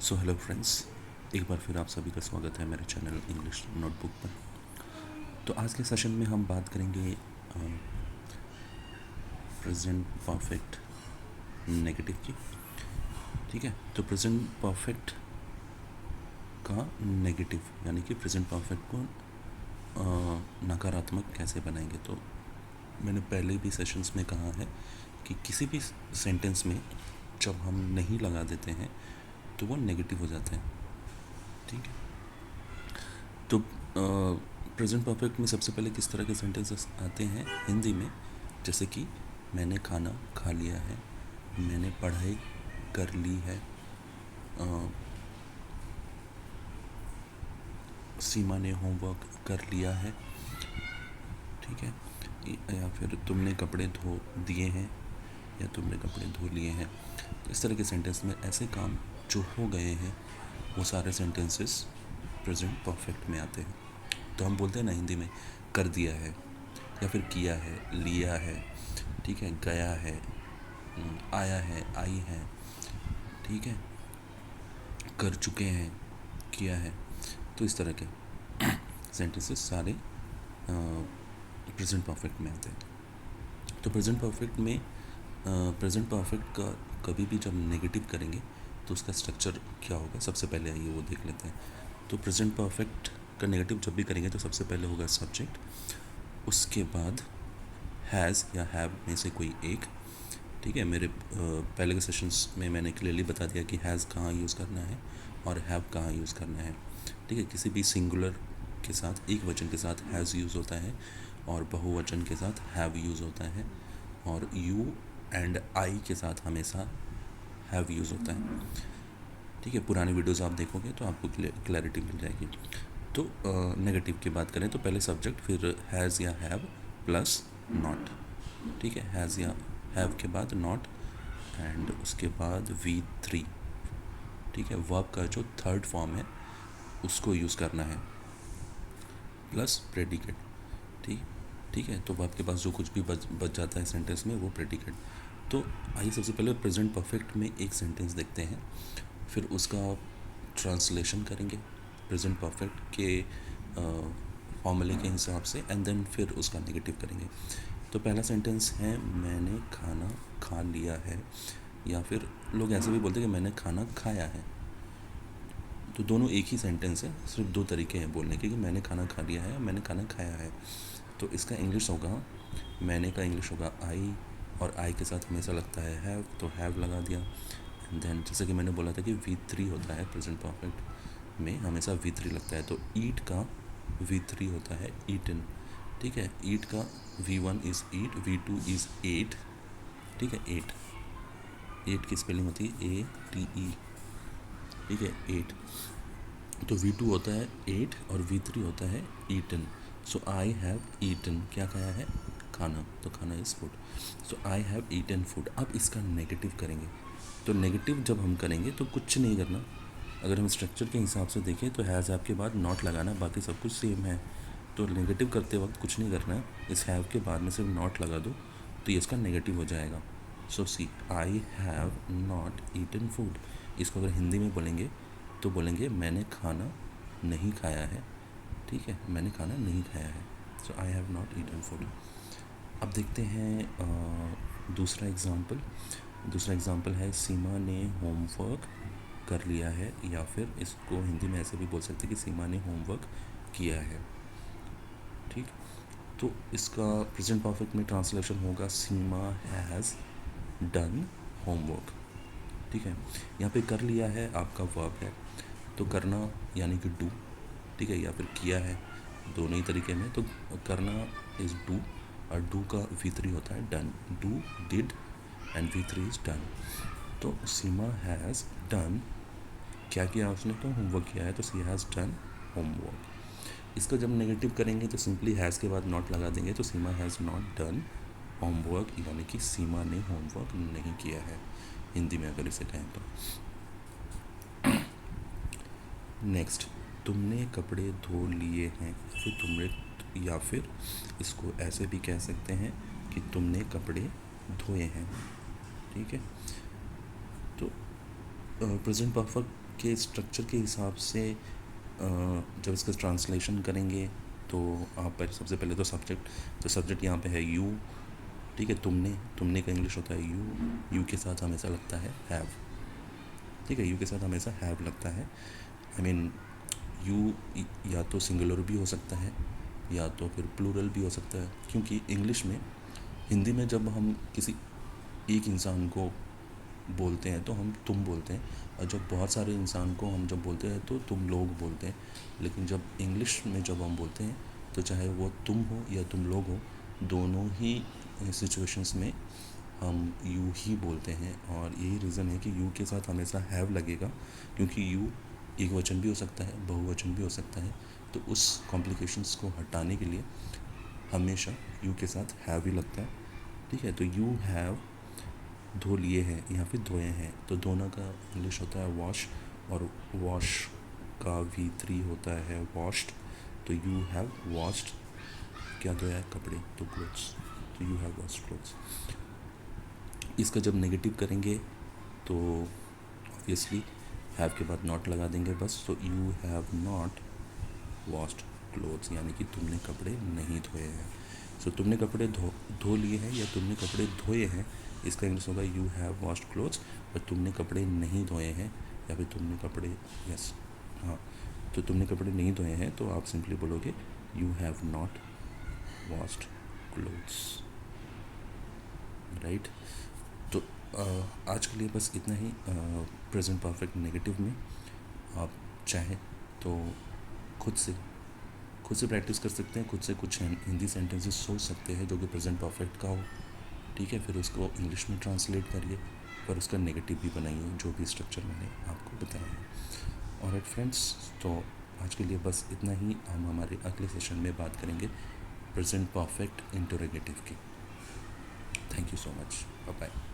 So hello friends, एक बार फिर आप सभी का स्वागत है मेरे चैनल इंग्लिश नोटबुक पर। तो आज के सेशन में हम बात करेंगे प्रेजेंट परफेक्ट नेगेटिव की। ठीक है, तो प्रेजेंट परफेक्ट का नेगेटिव यानी कि प्रेजेंट परफेक्ट को नकारात्मक कैसे बनाएंगे। तो मैंने पहले भी सेशंस में कहा है कि किसी भी सेंटेंस में जब हम नहीं लगा देते हैं तो वो नेगेटिव हो जाते हैं। ठीक है, तो प्रेजेंट परफेक्ट में सबसे पहले किस तरह के सेंटेंसेस आते हैं हिंदी में, जैसे कि मैंने खाना खा लिया है, मैंने पढ़ाई कर ली है, सीमा ने होमवर्क कर लिया है। ठीक है, या फिर तुमने कपड़े धो दिए हैं या तुमने कपड़े धो लिए हैं। इस तरह के सेंटेंस में ऐसे काम जो हो गए हैं वो सारे सेंटेंसेस प्रेजेंट परफेक्ट में आते हैं। तो हम बोलते हैं ना हिंदी में कर दिया है या फिर किया है, लिया है, ठीक है, गया है, आया है, आई है, ठीक है, कर चुके हैं, किया है। तो इस तरह के सेंटेंसेस सारे प्रेजेंट परफेक्ट में आते हैं। तो प्रेजेंट परफेक्ट में प्रेजेंट परफेक्ट का कभी भी जब नेगेटिव करेंगे तो उसका स्ट्रक्चर क्या होगा, सबसे पहले आइए वो देख लेते हैं। तो प्रेजेंट परफेक्ट का नेगेटिव जब भी करेंगे तो सबसे पहले होगा सब्जेक्ट, उसके बाद हैज़ या हैव में से कोई एक। ठीक है, मेरे पहले के सेशंस में मैंने क्लियरली बता दिया कि हैज़ कहाँ यूज़ करना है और हैव कहाँ यूज़ करना है। ठीक है, किसी भी सिंगुलर के साथ, एक वचन के साथ हैज़ यूज़ होता है और बहुवचन के साथ हैव यूज़ होता है, और यू एंड आई के साथ हमेशा हैव यूज़ होता है। ठीक है, पुरानी वीडियोस आप देखोगे तो आपको क्लैरिटी मिल जाएगी। तो नेगेटिव की बात करें तो पहले सब्जेक्ट, फिर हैज़ या हैव प्लस नॉट। ठीक है, हैज़ या हैव के बाद नॉट एंड उसके बाद V3। ठीक है, वर्ब का जो थर्ड फॉर्म है उसको यूज़ करना है प्लस प्रेडिकेट। ठीक है, तो वर्ब के पास जो कुछ भी बच जाता है सेंटेंस में वो प्रेडिकेट। तो आइए सबसे पहले प्रेजेंट परफेक्ट में एक सेंटेंस देखते हैं, फिर उसका ट्रांसलेशन करेंगे प्रेजेंट परफेक्ट के फॉर्मूले के हिसाब से, एंड देन फिर उसका नेगेटिव करेंगे। तो पहला सेंटेंस है मैंने खाना खा लिया है, या फिर लोग ऐसे भी बोलते हैं कि मैंने खाना खाया है। तो दोनों एक ही सेंटेंस है, सिर्फ दो तरीके हैं बोलने के कि मैंने खाना खा लिया है, मैंने खाना खाया है। तो इसका इंग्लिश होगा, मैंने का इंग्लिश होगा आई, और आई के साथ हमेशा लगता है हैव, तो हैव लगा दिया। एंड देन जैसे कि मैंने बोला था कि V3 होता है प्रेजेंट परफेक्ट में, हमेशा V3 लगता है। तो ईट का V3 होता है ईटन। ठीक है, ईट का V1 is eat, V2 is eight. ठीक है, एट की स्पेलिंग होती है ATE। ठीक है, एट। तो V2 होता है एट और V3 होता है eaten. So I have eaten, क्या खाया है, खाना, तो खाना is food. So I have eaten food. अब इसका नेगेटिव करेंगे। तो नेगेटिव जब हम करेंगे तो कुछ नहीं करना, अगर हम स्ट्रक्चर के हिसाब से देखें तो हैज़ आपके बाद नॉट लगाना, बाकी सब कुछ सेम है। तो नेगेटिव करते वक्त कुछ नहीं करना है, इस हैव के बाद में सिर्फ नॉट लगा दो तो ये इसका नेगेटिव हो जाएगा। So see I have not eaten food. इसको अगर हिंदी में बोलेंगे तो बोलेंगे मैंने खाना नहीं खाया है। ठीक है, मैंने खाना नहीं खाया है। So I have not eaten food. अब देखते हैं दूसरा एग्ज़ाम्पल है सीमा ने होमवर्क कर लिया है, या फिर इसको हिंदी में ऐसे भी बोल सकते हैं कि सीमा ने होमवर्क किया है। ठीक, तो इसका प्रेजेंट परफेक्ट में ट्रांसलेशन होगा सीमा हैज़ डन होमवर्क। ठीक है, यहाँ पे कर लिया है आपका वर्ब है, तो करना यानी कि डू। ठीक है, या फिर किया है, दोनों ही तरीके में। तो करना इज़ डू, और डू का V3 होता है done, do did and V3 is done. तो सीमा हैज़ डन, क्या किया उसने, तो होमवर्क किया है, तो सी हैज़ डन होमवर्क। इसका जब नेगेटिव करेंगे तो सिंपली हैज़ के बाद नॉट लगा देंगे, तो सीमा हैज़ नॉट डन होमवर्क, यानी कि सीमा ने होमवर्क नहीं किया है, हिंदी में अगर इसे कहें तो। नेक्स्ट, तुमने कपड़े धो लिए हैं, या फिर इसको ऐसे भी कह सकते हैं कि तुमने कपड़े धोए हैं। ठीक है, तो प्रेजेंट के स्ट्रक्चर के हिसाब से जब इसका ट्रांसलेशन करेंगे तो आप सबसे पहले तो सब्जेक्ट यहाँ पे है यू, ठीक है। तुमने का इंग्लिश होता है यू के साथ हमेशा लगता है हैव, ठीक है। यू के साथ हमेशा हैव लगता है। आई मीन यू या तो सिंगुलर भी हो सकता है या तो फिर प्लूरल भी हो सकता है, क्योंकि इंग्लिश में, हिंदी में जब हम किसी एक इंसान को बोलते हैं तो हम तुम बोलते हैं, और जब बहुत सारे इंसान को हम जब बोलते हैं तो तुम लोग बोलते हैं। लेकिन जब इंग्लिश में जब हम बोलते हैं तो चाहे वो तुम हो या तुम लोग हो, दोनों ही सिचुएशंस में हम यू ही बोलते हैं। और यही रीज़न है कि यू के साथ हमेशा हैव लगेगा, क्योंकि यू एक वचन भी हो सकता है, बहुवचन भी हो सकता है। तो उस कॉम्प्लिकेशंस को हटाने के लिए हमेशा यू के साथ हैव ही लगता है, ठीक है। तो यू हैव धो लिए हैं या फिर धोए हैं, तो दोनों का इंग्लिश होता है वॉश, और वॉश का V3 होता है वॉश्ड। तो यू हैव वॉश्ड, क्या धोया है? कपड़े, तो क्लोथ्स। तो यू हैव वॉश्ड क्लोथ्स। इसका जब नेगेटिव करेंगे तो ऑब्वियसली हैव के बाद नॉट लगा देंगे बस। तो you have not washed clothes, यानी कि तुमने कपड़े नहीं धोए हैं। सो तुमने कपड़े धो लिए हैं या तुमने कपड़े धोए हैं, इसका इंग्लिश होगा यू हैव वॉश्ड क्लोथ्स। और तुमने कपड़े नहीं धोए हैं या फिर तुमने कपड़े, यस, हाँ, तो तुमने कपड़े नहीं धोए हैं तो आप सिंपली बोलोगे you have not washed clothes, right. तो आज के लिए बस इतना ही प्रेजेंट परफेक्ट नेगेटिव में। आप चाहें तो खुद से प्रैक्टिस कर सकते हैं, खुद से कुछ हिंदी सेंटेंसेस सोच सकते हैं जो कि प्रेजेंट परफेक्ट का हो, ठीक है। फिर उसको इंग्लिश में ट्रांसलेट करिए, पर उसका नेगेटिव भी बनाइए, जो भी स्ट्रक्चर मैंने आपको बताया है। ऑलराइट फ्रेंड्स, तो आज के लिए बस इतना ही। हम हमारे अगले सेशन में बात करेंगे प्रेजेंट परफेक्ट इंटरोगेटिव की। Thank you so much, bye bye.